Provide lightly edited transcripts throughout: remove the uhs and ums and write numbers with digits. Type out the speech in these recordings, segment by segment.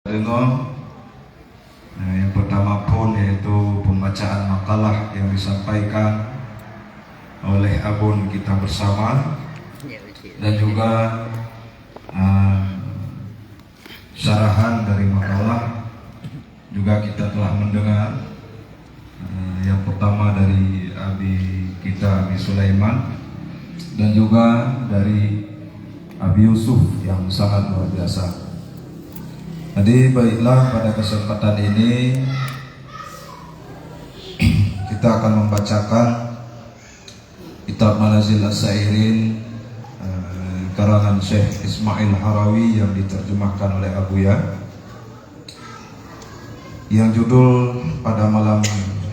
Dengar yang pertama pun yaitu pembacaan makalah yang disampaikan oleh abun kita bersama, dan juga syarahan dari makalah juga kita telah mendengar. Yang pertama dari Abi kita Abi Sulaiman, dan juga dari Abi Yusuf yang sangat luar biasa. Jadi baiklah, pada kesempatan ini kita akan membacakan kitab Manazil As-Sairin karangan Syekh Ismail Harawi yang diterjemahkan oleh Abuya, yang judul pada malam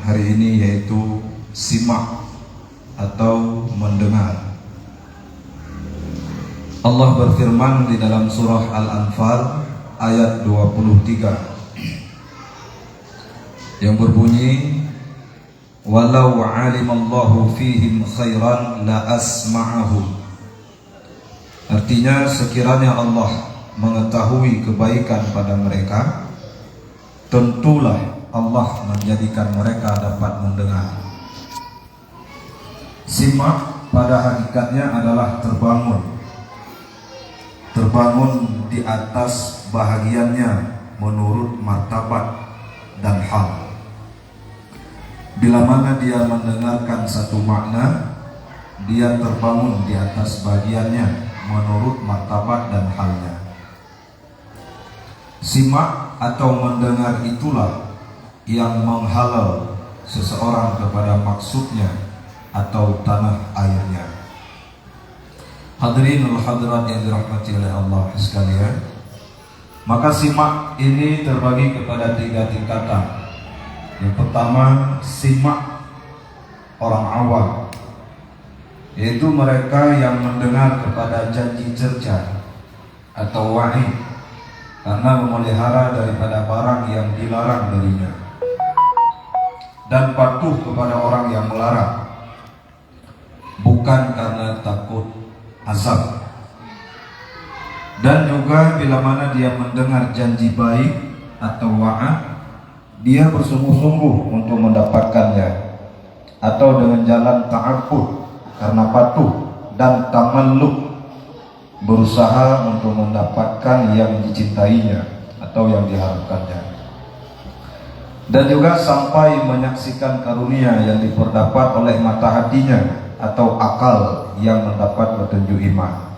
hari ini yaitu Simak atau Mendengar. Allah berfirman di dalam surah Al-Anfal ayat 23 yang berbunyi, walau alimallahu fihim khairan la asma'ahum. Artinya, sekiranya Allah mengetahui kebaikan pada mereka, tentulah Allah menjadikan mereka dapat mendengar. Simak pada hakikatnya adalah terbangun di atas bahagiannya menurut martabat dan hal. Bila mana dia mendengarkan satu makna, dia terbangun di atas bahagiannya menurut martabat dan halnya. Simak atau mendengar itulah yang menghalau seseorang kepada maksudnya atau tanah airnya. Hadirin wal hadirat yang dirahmati oleh Allah sekalian, maka simak ini terbagi kepada 3 tingkatan. Yang pertama, simak orang awam, yaitu mereka yang mendengar kepada janji cerca atau wa'id karena memelihara daripada barang yang dilarang darinya, dan patuh kepada orang yang melarang, bukan karena takut azab. Dan juga bila mana dia mendengar janji baik atau wa'ad, dia bersungguh-sungguh untuk mendapatkannya, atau dengan jalan ta'abbud karena patuh, dan tamalluk berusaha untuk mendapatkan yang dicintainya atau yang diharapkannya. Dan juga sampai menyaksikan karunia yang diperdapat oleh mata hatinya atau akal yang mendapat petunjuk iman.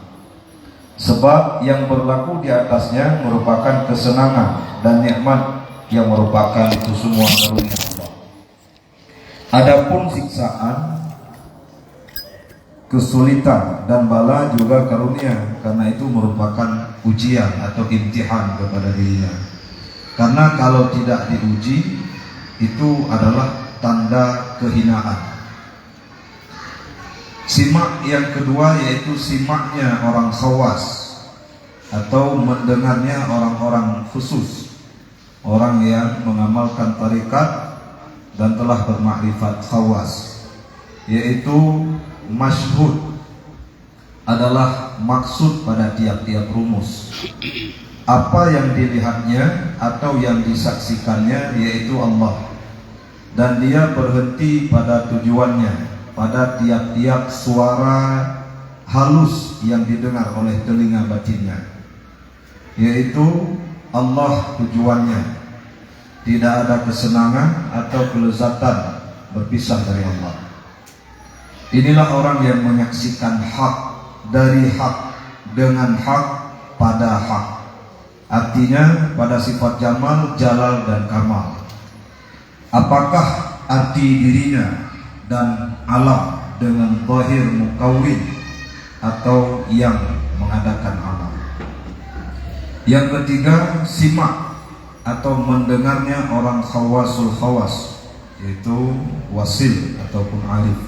Sebab yang berlaku di atasnya merupakan kesenangan dan nikmat yang merupakan itu semua karunia Allah. Adapun siksaan, kesulitan dan bala juga karunia, karena itu merupakan ujian atau imtihan kepada dirinya. Karena kalau tidak diuji, itu adalah tanda kehinaan. Simak yang kedua yaitu simaknya orang khawas atau mendengarnya orang-orang khusus, orang yang mengamalkan tarikat dan telah bermakrifat khawas, yaitu masyhud adalah maksud pada tiap-tiap rumus. Apa yang dilihatnya atau yang disaksikannya yaitu Allah, dan dia berhenti pada tujuannya, pada tiap-tiap suara halus yang didengar oleh telinga batinnya, yaitu Allah tujuannya. Tidak ada kesenangan atau kelezatan berpisah dari Allah. Inilah orang yang menyaksikan hak dari hak dengan hak pada hak. Artinya pada sifat jamal, jalal dan kamal. Apakah arti dirinya dan alam dengan zahir mukawwin atau yang mengadakan alam. Yang ketiga, simak atau mendengarnya orang khawasul khawas, yaitu wasil ataupun arif,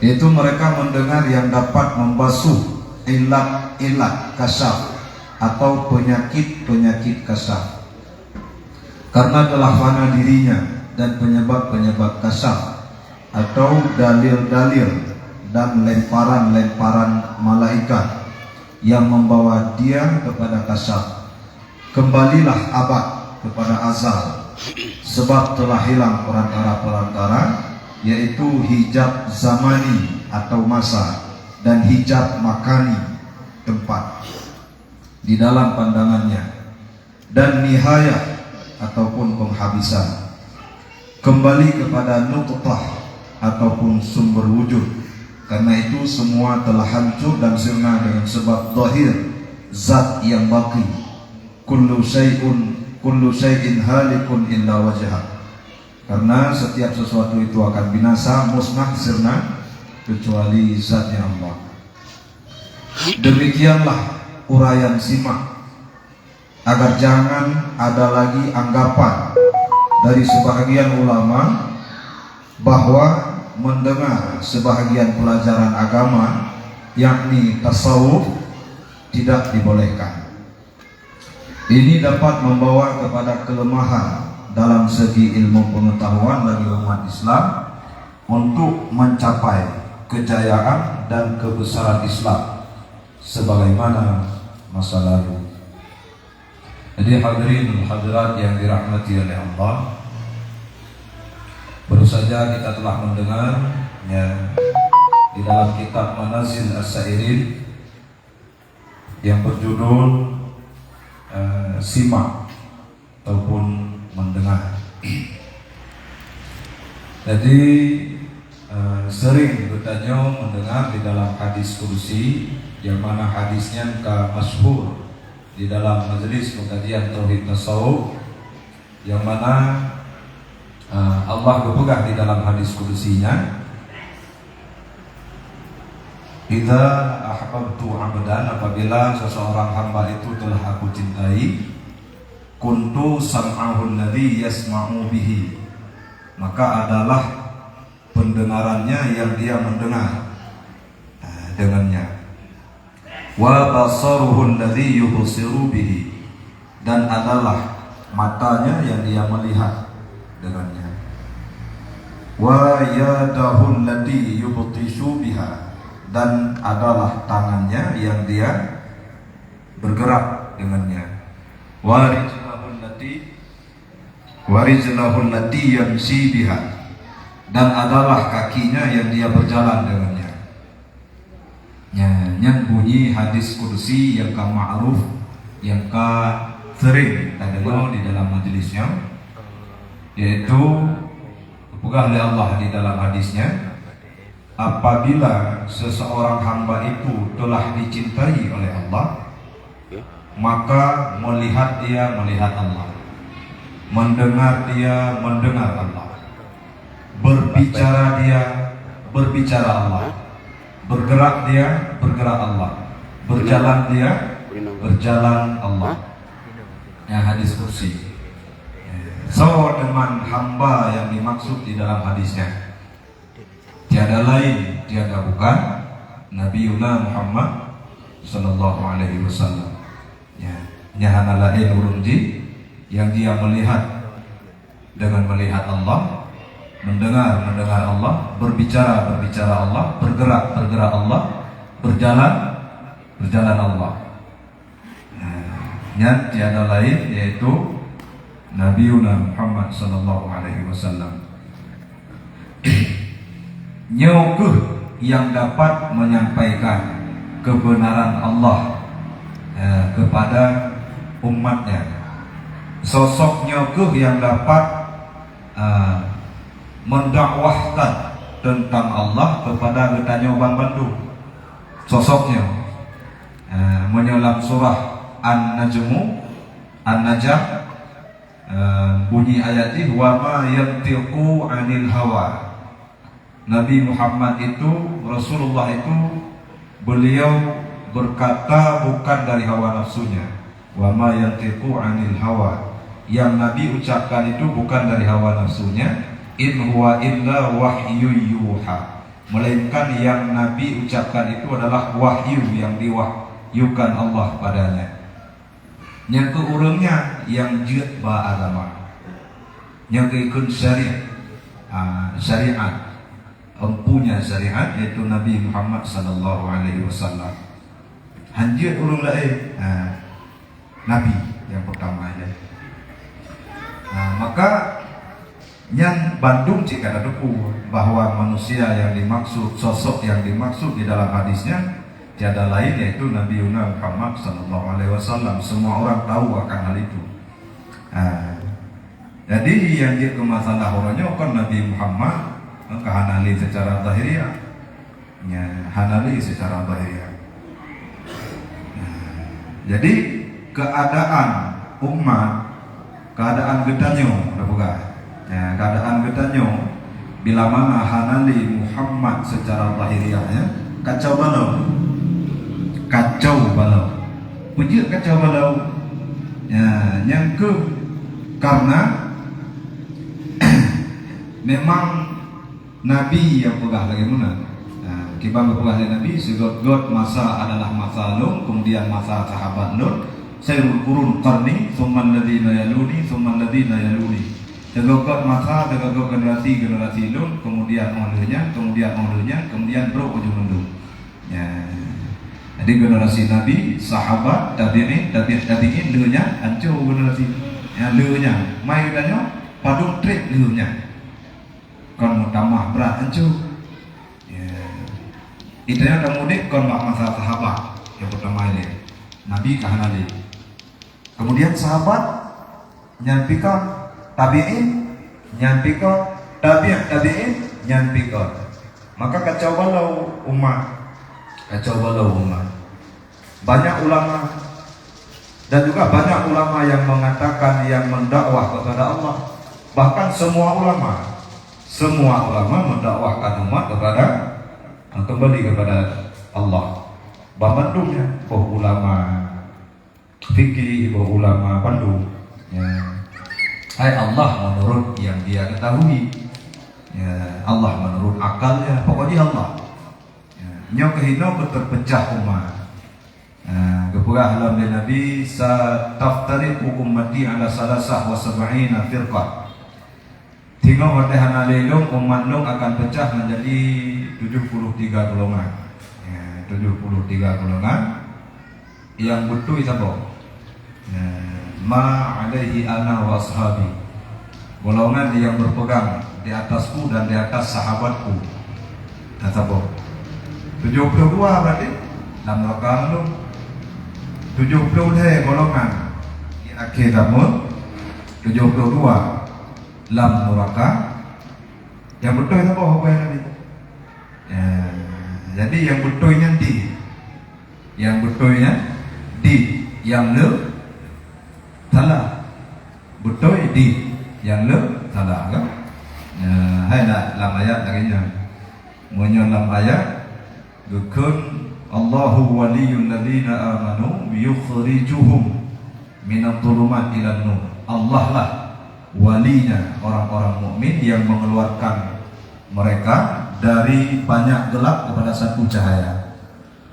yaitu mereka mendengar yang dapat membasuh ilat kasyaf atau penyakit kasyaf, karena telah fana dirinya, dan penyebab kasyaf atau dalil-dalil dan lemparan-lemparan malaikat yang membawa dia kepada kasyaf kembalilah abad kepada azal, sebab telah hilang perantara-perantara, yaitu hijab zamani atau masa dan hijab makani tempat di dalam pandangannya, dan nihayah ataupun penghabisan, kembali kepada nuqtah ataupun sumber wujud. Karena itu semua telah hancur dan sirna dengan sebab zahir zat yang baqi. Kullu syai'in halikun illa wajhah. Karena setiap sesuatu itu akan binasa, musnah, sirna, kecuali zatnya Allah. Demikianlah uraian simak, agar jangan ada lagi anggapan dari sebahagian ulama bahwa mendengar sebahagian pelajaran agama, yakni tasawuf, tidak dibolehkan. Ini dapat membawa kepada kelemahan dalam segi ilmu pengetahuan bagi umat Islam untuk mencapai kejayaan dan kebesaran Islam sebagaimana masa lalu. Jadi hadirin hadirat yang dirahmati oleh Allah, baru saja kita telah mendengar di dalam kitab Manazil As-Sairin yang berjudul simak ataupun mendengar. Jadi sering bertanya mendengar di dalam hadis kursi, yang mana hadisnya masyhur di dalam majelis pengkajian tauhid tasawuf, yang mana Allah berpegang di dalam hadis kursinya, "Idza ahbabtu 'abdan," apabila seseorang hamba itu telah aku cintai, "kuntu sam'ahu alladhi yasma'u bihi," maka adalah pendengarannya yang dia mendengar dengannya. "Wa basaruhu alladhi yubsiru bihi," dan adalah matanya yang dia melihat dengannya. "Wa yadahu allati yubtishu biha," dan adalah tangannya yang dia bergerak dengannya. "Wa rijlahu allati yamshi biha," dan adalah kakinya yang dia berjalan dengannya. Yang bunyi hadis kursi yang ma'ruf, yang sering kita dengar di dalam majelisnya, yaitu dipegang oleh Allah di dalam hadisnya, apabila seseorang hamba itu telah dicintai oleh Allah, maka melihat dia melihat Allah, mendengar dia mendengar Allah, berbicara dia berbicara Allah, bergerak dia bergerak Allah, berjalan dia berjalan Allah. Yang hadis kursi. So, dengan hamba yang dimaksud di dalam hadisnya tiada lain, tiada bukan Nabiullah Muhammad sallallahu alaihi wasallam. Nyahana lain urunji yang dia melihat dengan melihat Allah, mendengar Allah, berbicara Allah, bergerak Allah, berjalan Allah. Yang tiada lain yaitu Nabiullah Muhammad sallallahu alaihi wasallam. Nyokuh yang dapat menyampaikan kebenaran Allah kepada umatnya. Sosok nyokuh yang dapat mendakwahkan tentang Allah kepada getanya orang Bandung. Sosoknya menyelam surah An-Najm, bunyi ayatnya, "Wa ma yantiqu 'anil hawa." Nabi Muhammad itu, Rasulullah itu, beliau berkata bukan dari hawa nafsunya. Wa ma yantiqu 'anil hawa, yang Nabi ucapkan itu bukan dari hawa nafsunya. In huwa illa wahyu yuha, melainkan yang Nabi ucapkan itu adalah wahyu yang diwahyukan Allah padanya. Yang keurangnya yang jeut ba agama, yang keikut syariat, empunya syariat, yaitu Nabi Muhammad sallallahu alaihi wasallam. Hanjeut urang lain Nabi, yang pertama ini. Nah, maka yang Bandung jika ada duku bahwa manusia yang dimaksud, sosok yang dimaksud di dalam hadisnya tiada lain yaitu Nabi Muhammad Sallallahu Alaihi Wasallam. Semua orang tahu akan hal itu. Jadi yang dia ke masalah orangnya kan Nabi Muhammad kehanali secara zahiriah, ya, hanali secara zahiriah. Jadi keadaan umat, keadaan gedanyo, ya, keadaan gedanyo bila mana hanali Muhammad secara zahiriahnya kacau balau, puji kacau balau. Ya, yang karena memang Nabi yang pegah bagaimana? Kibang pegah Nabi segot-got masa adalah masa Nuh, kemudian masa sahabat Nuh, sayyidul qurun qarni, tsumma alladziina yaluni, tsumma alladziina yaluni. Segot masa generasi Nuh, kemudian kemudian bro ujung Nuh. Ya. Jadi generasi Nabi, sahabat, tabi'in, leunya hancur generasi. Ya leunya, mayudanya padung trip leunya. Kon mau tambah berat hancur. Ya. Itu yang kemudian kon masa sahabat yang pertama ini. Nabi kahanali. Kemudian sahabat nyampika tabi'in, nyampika tabi'in, nyampika. Maka kacau balau umat. Banyak ulama dan juga banyak ulama yang mengatakan yang mendakwah kepada Allah. Bahkan semua ulama mendakwahkan umat kepada kembali kepada Allah. Bandungnya ulama fikih, ulama Bandung. Ya. Hai Allah menurut yang dia ketahui. Ya, Allah menurut akalnya. Pokoknya Allah. Nyok kehino terpecah umat. Kepulauan alam Nabi taftariqu ummati ala salasah wa sab'ina firqah. Tinggal oleh hanalilung umat long akan pecah menjadi 73 golongan. 73 golongan. Yang betul itu apa? Ma alaihi ana wa ashabi. Golongan yang berpegang di atasku dan di atas sahabatku. Kata apa? 72 berarti dalam neraka lu 70 deh golongan di akhir zaman 72 dalam neraka yang betul itu apa tadi? Ya, jadi yang betulnya di yang le salah betul di yang le salah kan? Hai nak dalam ayat lagi menyolam ayat Dukun Allahu waliyul ladzina amanu yukhrijuhum minadh dhulumat ilan nur. Allah lah walinya orang-orang mukmin yang mengeluarkan mereka dari banyak gelap kepada satu cahaya.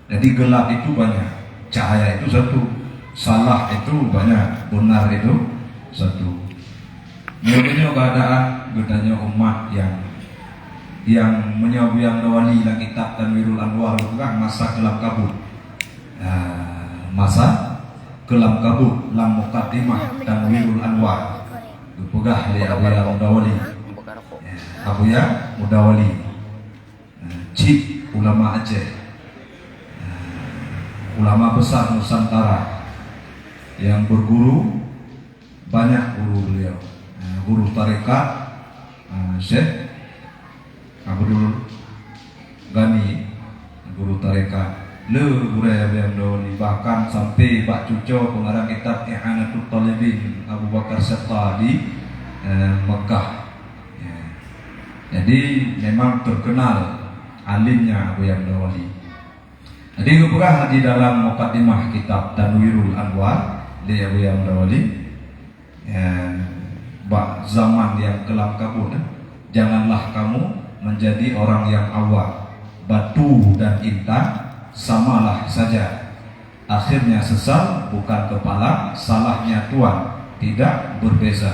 Jadi gelap itu banyak, cahaya itu satu, salah itu banyak, benar itu satu. Ini keadaan gedanya umat yang menyawiyang wali la kitab Tanwirul Anwar itu kan masa kelam kabut. Masa kelam kabut lam muqaddimah Tanwirul Anwar. Pegah li Abuya Mudawali. Abuya Mudawali. Cip ulama Aceh. Ulama besar Nusantara yang berguru, banyak guru beliau. Guru tarekat Syekh Abdul Ghani, guru tarekat Guraya Bendoli, bahkan sampai Pak Cuco pengarang kitab I'anatul Talibin Abu Bakar Setta di Mekah. Ya. Jadi memang terkenal alimnya Abu Yamdawali. Jadi kemudian di dalam muqaddimah kitab Tanwirul Anwar di Abu Yamdawali, zaman yang kelam kabut, janganlah kamu menjadi orang yang awam. Batu dan intan samalah saja, akhirnya sesal bukan kepala, salahnya tuan, tidak berbeza.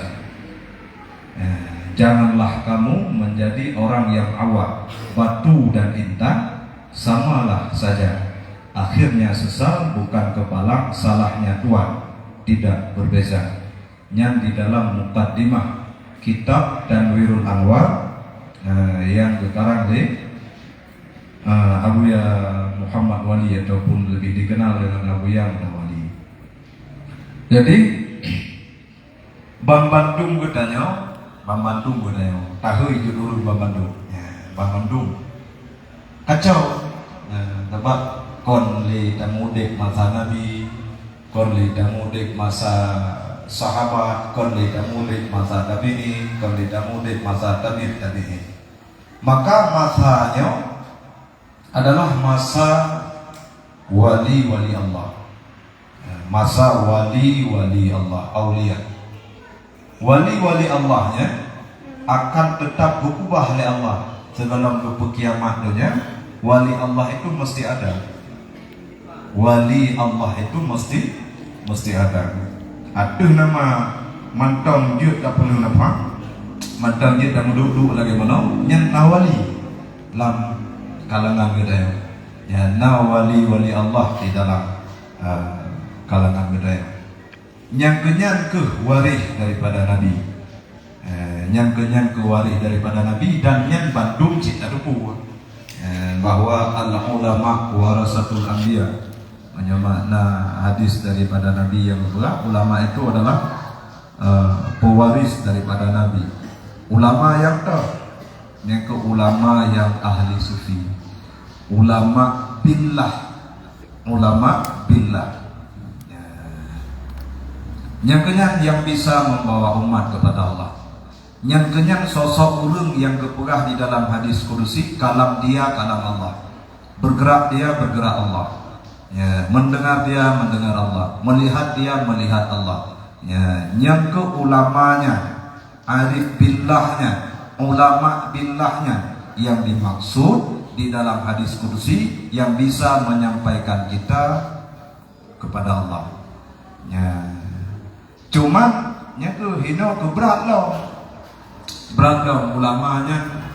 Janganlah kamu menjadi orang yang awam. Batu dan intan samalah saja, akhirnya sesal bukan kepala, salahnya tuan, tidak berbeza. Yang di dalam muqaddimah kitab Tanwirul Anwar yang dikarang di Abuya Muhammad Wali ataupun lebih dikenal dengan Abuya Wali. Jadi Bang Bandung bertanya, tahu itu dulu Bang Bandung. Bang Bandung kacau, sebab kon li tamudik masa Nabi, kon li tamudik masa sahabat, kon li tamudik masa tabi'in, kon li tamudik masa tabi'in. Maka masanya adalah masa wali-wali Allah, masa wali-wali Allah, aulia. Wali-wali Allahnya akan tetap berubah oleh Allah sebelum ke kiamat dunia. Wali Allah itu mesti ada. Wali Allah itu mesti ada. Aduh nama mantong je tak perlu nampak. Mantong je tak duduk lagi mana? Yang wali dalam kalangan kita. Ya, wali Allah di dalam kalangan kita. Yang kenyan ke waris daripada Nabi, yang kenyan ke waris daripada Nabi, dan yang Bandung cita duku bahwa al-ulama warasatul anbiya, makna hadis daripada Nabi yang berkata ulama itu adalah pewaris daripada Nabi. Ulama yang yang ke ulama yang ahli sufi, ulama billah, yang kenyang yang bisa membawa umat kepada Allah. Yang kenyang sosok ulung yang keperah di dalam hadis kudusi, kalam dia kalam Allah, bergerak dia bergerak Allah, ya, mendengar dia mendengar Allah, melihat dia melihat Allah, ya. Yang ke ulamanya, arif billahnya, ulama billahnya yang dimaksud di dalam hadis kudusi, yang bisa menyampaikan kita kepada Allah, ya. Cuman yang tu hina tu berat lah ulamanya.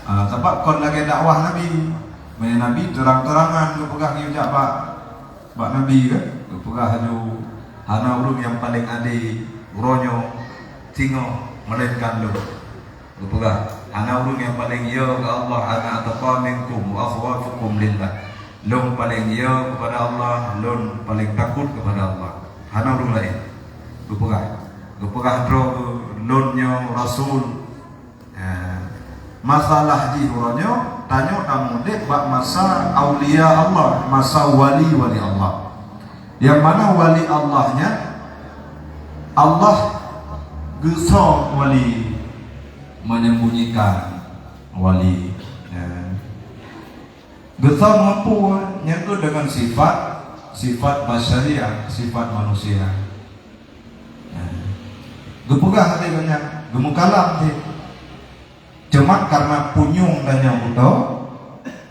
Sebab kon lagi dakwah Nabi, banyak Nabi terang-terangan tu pegah ni ucap bak Nabi ke, tu pegah tu hana urung yang paling adi ronyo tingo melainkan lu pegah hana urung yang paling ya ke Allah, ana ataqa minkum wa akhwafukum lillah, lun paling ya kepada Allah, lun paling takut kepada Allah. Hana urung lain gupegah lunnya Rasul. Masalah di uranyo tanya kamu dek bak masa aulia Allah, masa wali-wali Allah, yang mana wali Allahnya Allah gesok wali menyembunyikan wali, gesok mampu nyatu dengan sifat basyariah, sifat manusia. Gepegah hati banyak, gemukalam hati. Cuma karena punyung dan yang butuh,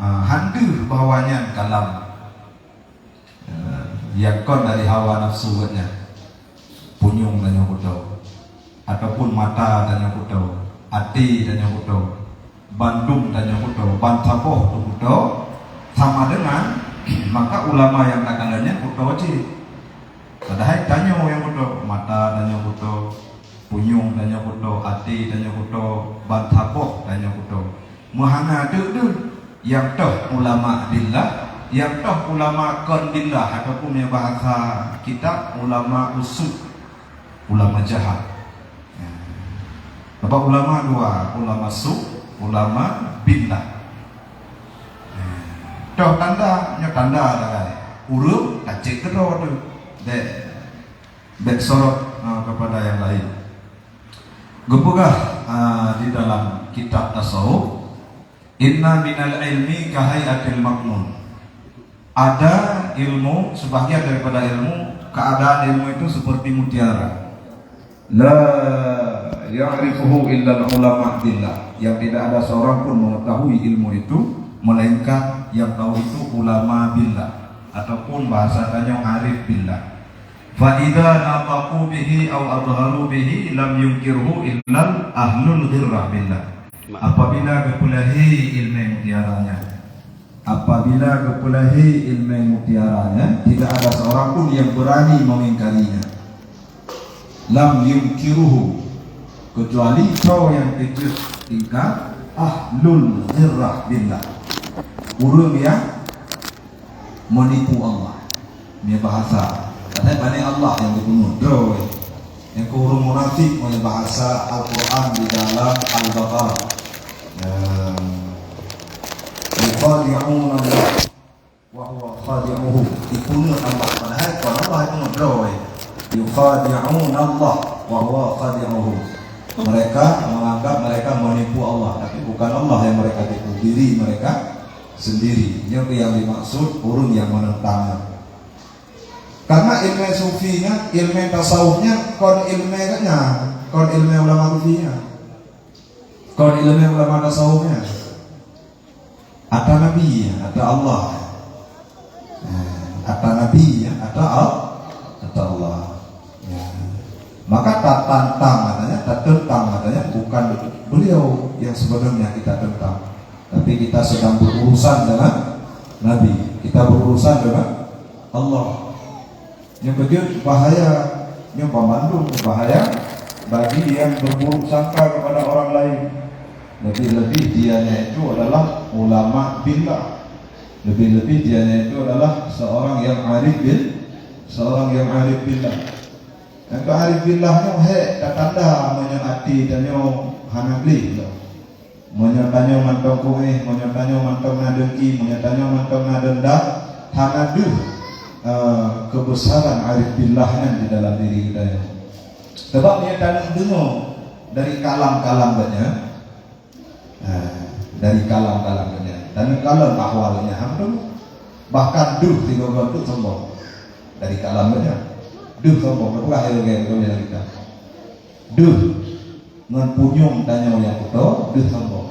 handu bahawanya kalam. Yakon dari hawa nafsu buatnya, punyung dan yang butuh, ataupun mata dan yang butuh, hati dan yang butuh, Bandung dan yang butuh, Bantapoh dan butuh, sama dengan maka ulama yang takanannya butuh wajib. Padahal tanya yang butuh, mata dan yang butuh, punyung dan yang butuh, hati dan yang butuh, bantapoh dan yang butuh. Muhana tu yang toh ulama billah, yang toh ulama kon billah, ataupun yang bahasa kitab ulama usul, ulama jahat. Bapak ulama dua, ulama su, ulama billah. Toh tanda ada urut kacik kedua tu dek sorot kepada yang lain. Gepegah di dalam kitab tasawuf, inna minal ilmi kahayatil maknun. Ada ilmu, sebagian daripada ilmu, keadaan ilmu itu seperti mutiara. La ya'rifuhu illa ulama billah, yang tidak ada seorang pun mengetahui ilmu itu melainkan yang tahu itu ulama billah, ataupun bahasanya arif billah. Fa idza naqaqu bihi aw adharu bihi lam yunkirhu illa ahlul ghirrah billah. Apabila kepulahi ilmu mutiaranya, apabila kepulahi ilmu mutiaranya, tidak ada seorang pun yang berani mengingkarinya. Lam yunkiruhu, kecuali kau yang kecil tingkat ahlul zirrah billah, urang yang menipu Allah. Dia bahasa katanya banyak Allah yang dibunuh doy. Yang kurung munafik punya bahasa Al-Quran di dalam Al-Baqarah. Yukhadi'una Allah wa huwa khadi'uhum, dibunuh Allah, padahal kalau Allah itu doy. Yukhadi'una Allah wa huwa khadi'uhum, mereka menganggap mereka menipu Allah, tapi bukan Allah yang mereka tipu, diri mereka sendiri. Yang dimaksud urun yang menentangnya. Karena ilmu sufinya, ilmu tasawufnya, kon ilmu ulama sufinya, kon ilmu ulama tasawufnya. Ada Nabi, ada Allah, ada Nabi, ada Allah. Ya. Maka tak tantang katanya, tak tentang katanya, bukan beliau yang sebenarnya kita tentang, tapi kita sedang berurusan dengan Nabi, kita berurusan dengan Allah. Yang kedua bahaya, yang pemandung bahaya bagi yang berburuk sangka kepada orang lain. Lebih-lebih dianya itu adalah ulama billah, lebih-lebih dianya itu adalah seorang yang arif billah. Yang arif billahnya tak tanda menyati danyo hanagli, menyatanyo mantong kuih, menyatanyo mantong nadengki, menyatanyo mantong nadenda, hanaduh kebesaran arif billahnya di dalam diri kita. Sebab dia tak dengar dari kalam-kalamnya, dari kalam-kalamnya, dan kalam ahwalnya hampir bahkan duh tiga itu sombong dari kalamnya, duh sombong berapa hal yang kita, duh ngan tanya yang kuto, duh sombong.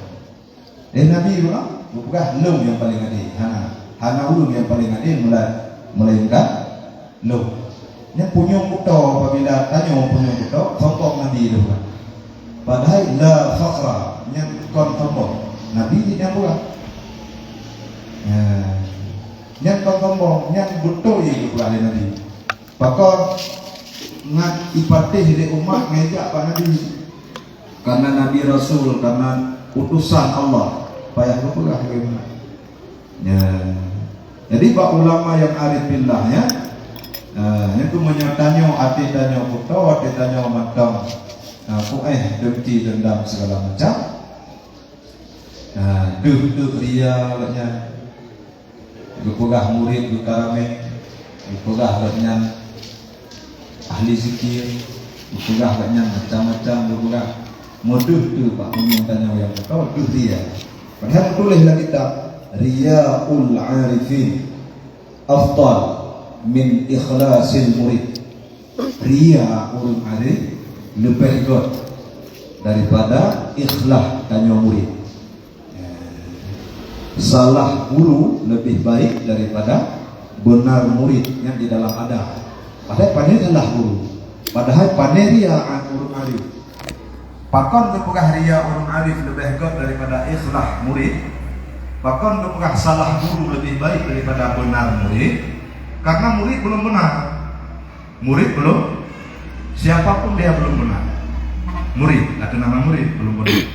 Nabi bilang, bukan lu yang paling adil, hana ulun yang paling adil melainkan lo. Yang punya kuto apabila tanya punya kuto sombong Nabi itu kan. Padahal la fakhra, yang kon sombong Nabi tidak bukan. Yang kon sombong, yang betul itu bukan Nabi. Pakon ngat ipatih di umat ngejak pak Nabi. Karena Nabi Rasul, karena utusan Allah, payah lupa ya. Jadi pak ulama yang arif billahnya itu menyertanya hati tanya kuto, hati tanya matang, dengki dendam segala macam. Duh ria katanya, dipegah murid dikarame, dipegah katanya ahli zikir, dipegah katanya macam-macam, dipegah moduh tu pak menyertanya yang kuto, duh ria. Padahal tulislah kita Riyaul Arifin afdal min ikhlasil murid. Riya urun arif lebih baik daripada ikhlas tanya murid. Salah guru lebih baik daripada benar murid yang di dalam ada. Padahal pandai adalah guru, padahal pandai riya urun arif. Pakon kepegah riya urun arif lebih baik daripada ikhlas murid. Bahkan kepegah salah guru lebih baik daripada benar murid, karena murid belum benar. Murid belum, siapapun dia belum benar. Murid, atau nama murid belum benar.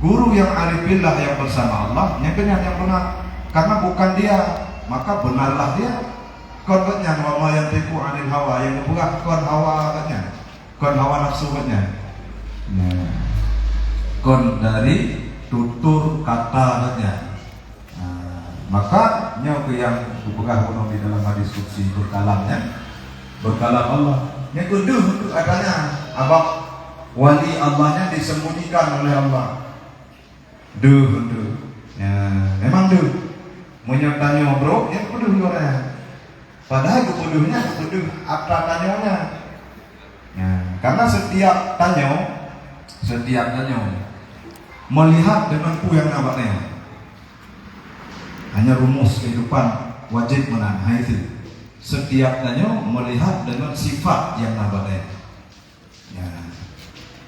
Guru yang arif billah yang bersama Allah, yang benar. Karena bukan dia, maka benarlah dia. Kon katanya wama yang tipu anil hawa, yang kepegah kon hawa katanya, kon hawa nafsu katanya. Kon dari tutur kata katanya. Maka nyawa yang dipegah penuh di dalam hadis qudsi berkalamnya, berkalam Allah. Yang kedua itu adanya abak wali Allahnya disembunyikan oleh Allah. Ya, memang menyertanya bro, yang kedua orangnya. Padahal kepeduhnya apa tanyanya. Ya, karena setiap tanya melihat dengan ku yang nampaknya. Hanya rumus kehidupan wajib menang itu. Setiap tanya melihat dengan sifat yang nampaknya. Ya.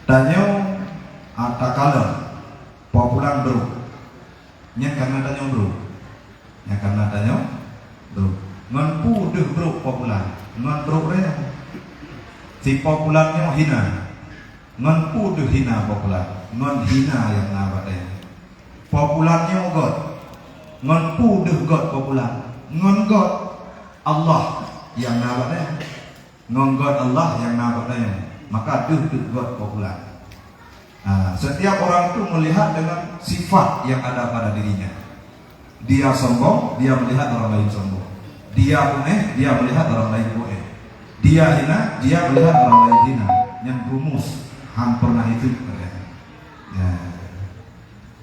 Tanya tak kalah, pulang bro. Nya karena tanya bro. Ya karena tanya bro ngon pu deh bro popular ngon bro raya si popularnya hina ngon pu deh hina popular ngon hina yang nabatnya popularnya God ngon pu deh God popular ngon God Allah yang nabatnya ngon God Allah yang nabatnya maka deh God popular. Nah, setiap orang itu melihat dengan sifat yang ada pada dirinya. Dia sombong, dia melihat orang lain sombong. Dia puneh, dia melihat orang lain puneh. Dia hina, dia melihat orang lain hina. Yang rumus, pernah itu. Ya.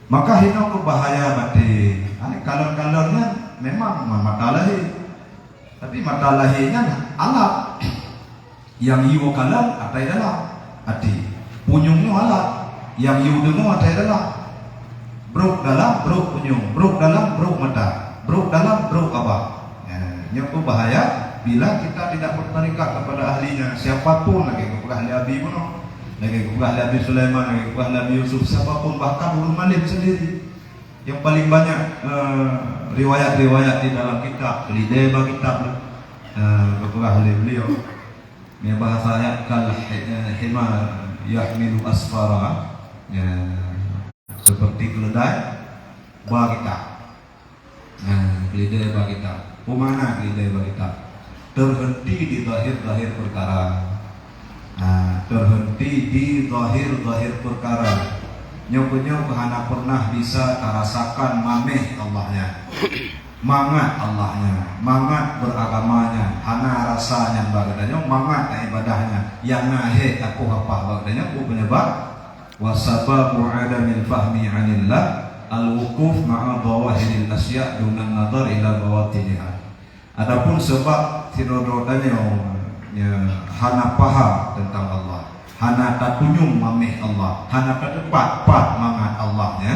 Maka hina itu bahaya batin. Kalon-kalonnya memang mata lahir. Tapi mata lahirnya alat. Yang iwo kalon atai dalam hati. Punyungnya alat. Yang yudengu ada dalam bruk dalam bruk punyung bruk dalam bruk mata bruk dalam bruk apa yang itu bahaya bila kita tidak bertarikat kepada ahlinya siapapun lagi kepada ahli Abi Muno lagi kepada ahli Abi Sulaiman lagi kepada ahli Abi Yusuf siapapun bahkan Ulul Malim sendiri yang paling banyak riwayat-riwayat di dalam kitab lideba kitab kepada ahli beliau ini bahasanya kal himar yahmilu asfara ya, seperti keledai bagita keledai bagita kemana keledai bagita terhenti di zahir-zahir perkara terhenti di zahir-zahir perkara nyok-nyok hana pernah bisa terasakan mameh Allahnya mangat Allahnya mangat beragamanya hana rasanya bagadanya mangat ibadahnya yang nahe aku apa bagadanya aku penyebab wasababu adamil fahmi anillah al-wukuf ma'a dhawahiril asya' dunan nazar ila bawatiniha. Adapun sebab tinododanya hana paham tentang Allah, hana takunyum mamih Allah, hana tadepat mangat Allahnya,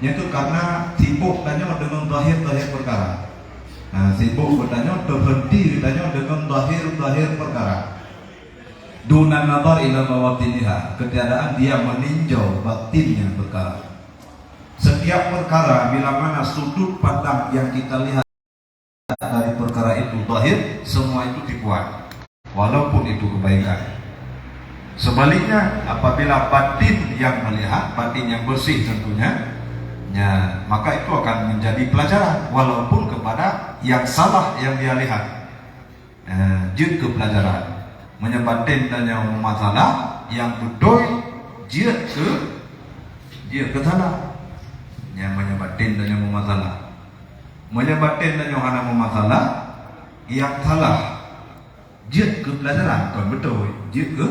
itu karena sibuk tanya dengan zahir-zahir perkara. Sibuk bertanya terhenti tanya dengan zahir-zahir perkara. Dunan nazar ila bawatiniha, ketiadaan dia meninjau batinnya perkara. Setiap perkara bila mana sudut pandang yang kita lihat dari perkara itu zahir, semua itu dibuat walaupun itu kebaikan. Sebaliknya apabila batin yang melihat, batin yang bersih tentunya maka itu akan menjadi pelajaran walaupun kepada yang salah yang dia lihat. Jid ke pelajaran menyebabkan tanya masalah yang betul dia ke sana yang menyebabkan tanya masalah menyebabkan tanya hana masalah yang salah dia ke pelajaran kan betul dia ke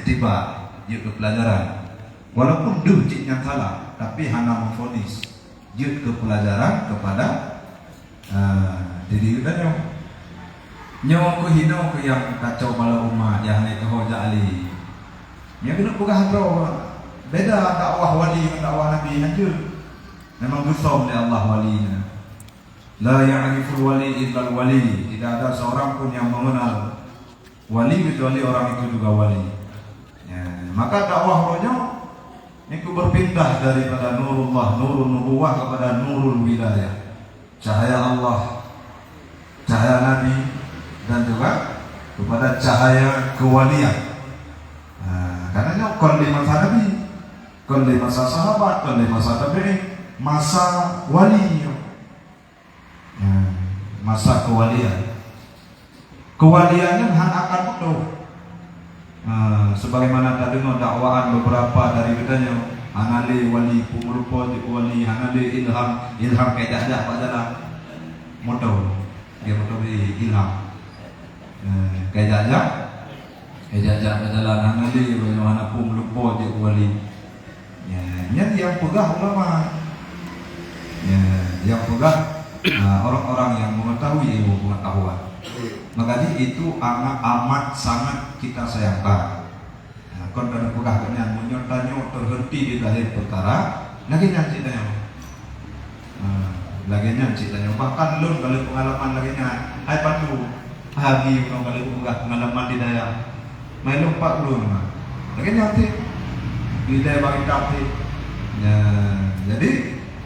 tiba dia ke pelajaran walaupun dia yang salah tapi hana memfonis dia ke pelajaran kepada diri kita nyawa ku hino ku yang kacau bala umat yang itu hoja ali yang kena buka hadro beda dakwah wali dengan dakwah nabi aja memang gusam oleh Allah walinya la ya'riful wali illa wali tidak ada seorang pun yang mengenal wali kecuali orang itu juga wali maka dakwah rohnya itu berpindah daripada nurullah nurul nubuwah kepada nurul wilayah cahaya Allah cahaya nabi dan juga kepada cahaya kewalian. Karena kon di masa Nabi, kon di masa sahabat, kon di masa tabi'in, masa wali, masa kewalian. Kewaliannya akan penuh. Sebagaimana tadi dakwaan beberapa dari katanya, anali wali pumurupo di wali, anali ilham kayak ada apa dalam motor, dia motor di ilham. Kayak jajak perjalanan nanti bagaimana pun lupa je wali. Yang pegah ulama. Yang pegah orang-orang yang mengetahui ilmu pengetahuan. Maka itu amat sangat kita sayangkan. Kon dan pegah dengan menyertanya terhenti di zahir perkara, lagi nyanci tanya. Lagi nyanci tanya bahkan lun kalau pengalaman lagi nyanci, hai pandu Habi kalau kali unggah pengalaman di daya, main lompat belum, lagi nanti di daya bagi kafe. Jadi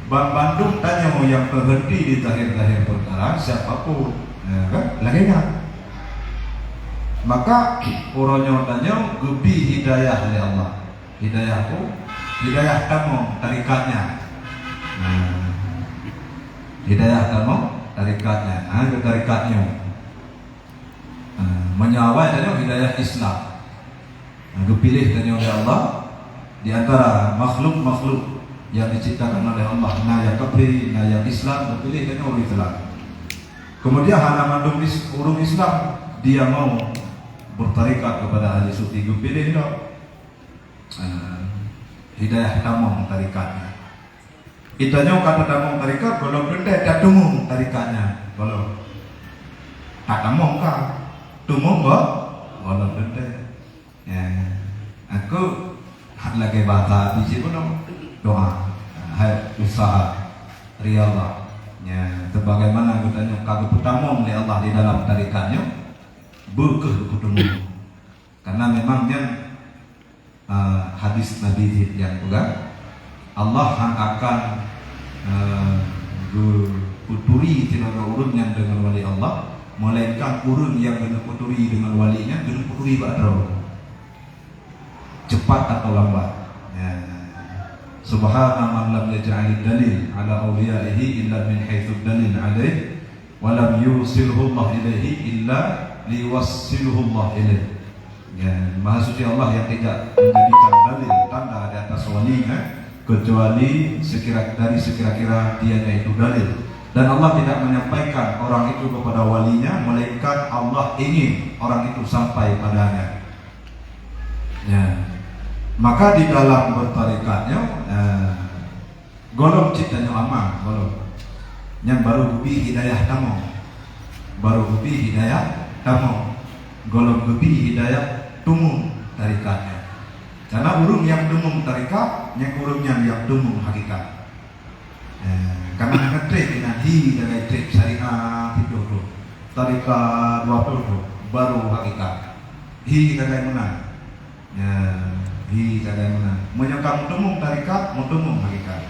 Bang Bandung tanya mau yang berhenti di tahir-tahir perkara siapapun, ya kan? Lagi kan? Maka orangnya tanya gebi hidayah oleh Allah. Hidayahku, hidayah kamu tarikatnya. Hidayah kamu tarikatnya. Ke tarikatnya. Menyawai tanya hidayah Islam. Dipilih tanya oleh Allah di antara makhluk-makhluk yang diciptakan oleh Allah, nah yang kepri, nah yang Islam, dipilih tanya oleh Islam. Kemudian hana mandung urung Islam, dia mau bertarikat kepada ahli sufi, dipilih dong. Hidayah tamong tarikatnya. Itanya kata tamong tarikat, kalau benda tak tumung tarikatnya, kalau tak tamong kah, tumung kah, kalau benda. Ya, aku lagi bahasa di sini pun doa, usaha, riyadhah. Ya, sebagaimana katanya kagum pertama oleh Allah di dalam tarikatnya, berkah ketemu. Karena memangnya hadis Nabi yang juga Allah akan berputuri tidak urun yang dengan wali Allah, melainkan urun yang kena puturi dengan walinya kena puturi badro. Cepat atau lambat. Ya. Subhana man lam yaj'al dalil ala awliyaihi illa min haitsu dalil alaihi wa lam yusilhu Allah ilaihi illa liwassilhu Allah ilaihi. Ya, Maha suci Allah yang tidak menjadikan dalil tanda di atas walinya kecuali sekira-kira dianya itu dalil. Dan Allah tidak menyampaikan orang itu kepada walinya melainkan Allah ingin orang itu sampai padanya. Ya. Maka di dalam bertarikatnya golong ciptanya aman, golong yang baru gubi hidayah tamu, baru gubi hidayah tamu, golong gubi hidayah tumung tarikatnya. Karena urung yang tumung tarikat, yang urungnya yang tumung hakikat. Karena ngetrik dengan dengan trik syariah itu tuh, tarikat 20 baru hakikat. Dengan mana? Kadang mana menyokang tumung tarikat, tumung hakikat.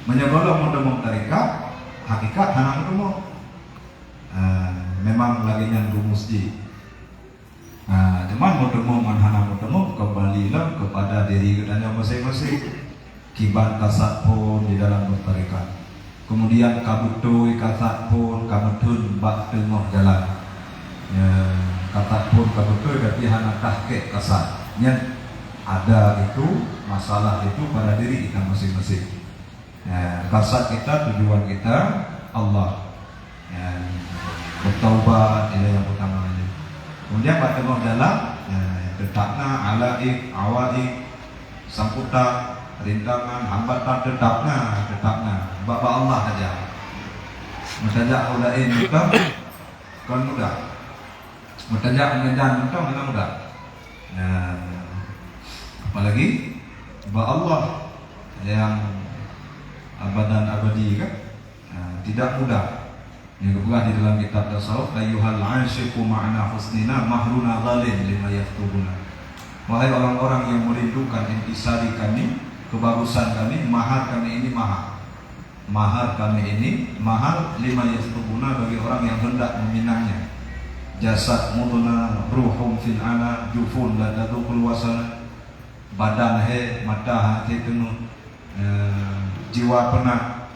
Menyogolong tumung tarikat, hakikat hanang tumung. Memang lagi yang rumusji. Cuman tumung hanang tumung kembalilah kepada diri kita masing-masing. Kiban kasat pun di dalam bertarikat. Kemudian kabutui kasat pun kamutun bak tengok jalan. Kasat pun kabutui berarti hanang tahkek kasatnya. Ada itu masalah itu pada diri kita masing-masing. Kasat kita, tujuan kita Allah. Bertaubat ini yang pertama. Kemudian pada tengah jalan, tetapna alaik, awaik, samputa, rintangan, hambatan tetapna. Bapa Allah aja. Mentajak ulain mudah, kan mudah. Mentajak mengejan mudah. Apalagi Allah yang abadan abadi kan tidak mudah. Yang kedua di dalam kitab tasawuf, ayyuhal 'asyiqu ma'na husnina mahruna zalim lima yaktubuna. Wahai orang-orang yang merindukan intisari kami, kebagusan kami, mahar kami ini mahar. Mahar kami ini mahar lima yaktubuna bagi orang yang hendak meminangnya. Jasad mutuna ruhum fil ana jufun la tadukul wasana. Badan mata hati penuh, jiwa penat,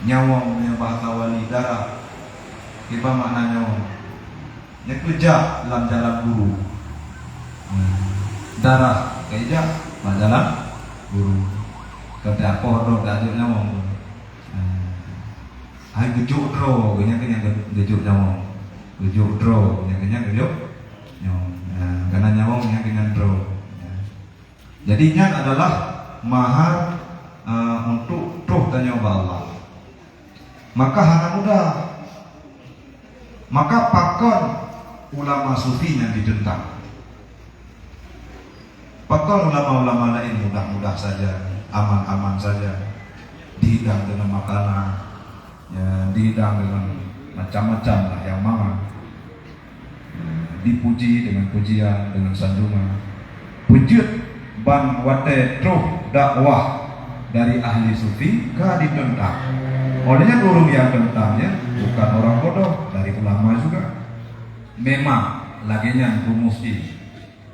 nyawa yang bahasa wali darah. Apa makna nyawa? Yang kerja dalam jalan guru. Darah kerja dalam jalan guru. Kata apa dok dak nyawa. Hai gejuk dro, kenya gejuk nyawa. Gejuk dro, kenya gejuk nyawa. Karena nyawa kenya dro. Jadinya adalah mahar untuk tuh tanya Allah. Maka hana mudah. Maka pakon ulama sufi yang didentang. Pakon ulama-ulama lain mudah-mudah saja, aman-aman saja. Dihidang dengan makanan, dihidang dengan macam-macam lah yang mana. Dipuji dengan pujian, dengan sanjungan. Wujud ban wate truh dakwah dari ahli sufi gak ditentang. Olehnya guru yang tentangnya bukan orang bodoh, dari ulama juga. Memang laginya rumus ini,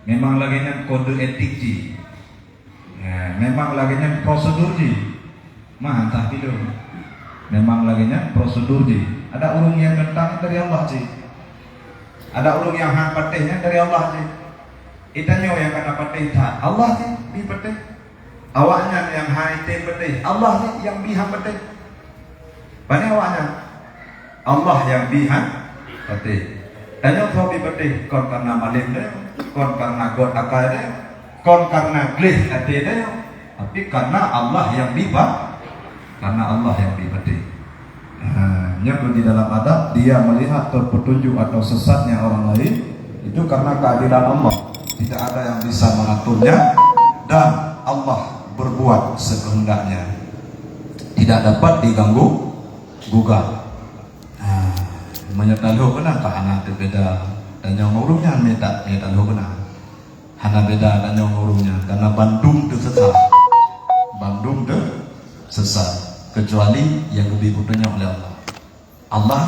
memang laginya kode etik ji, memang laginya prosedur ji, mantap itu. Memang laginya prosedur ji. Ada ulung yang tentang dari Allah ji, ada ulung yang hak patihnya dari Allah ji. Itanya yang kata patih tak Allah ji bi patih. Awaknya yang hak itu patih Allah ji yang biha patih. Banyak awaknya Allah yang biha patih. Tanya kau bi patih kon karena malim deh, kon karena god akal deh, kon karena glih hati deh, tapi karena Allah yang biha, karena Allah yang bi patih. Yang di dalam adab dia melihat petunjuk atau sesatnya orang lain itu karena keadilan Allah, tidak ada yang bisa mengaturnya dan Allah berbuat sekehendaknya, tidak dapat diganggu gugat. Menyatakan kenapa anak beda dan yang ngurungnya menyatakan kenapa anak beda dan yang ngurungnya karena Bandung itu sesat, Bandung itu sesat kecuali yang lebih butuhnya oleh Allah. Allah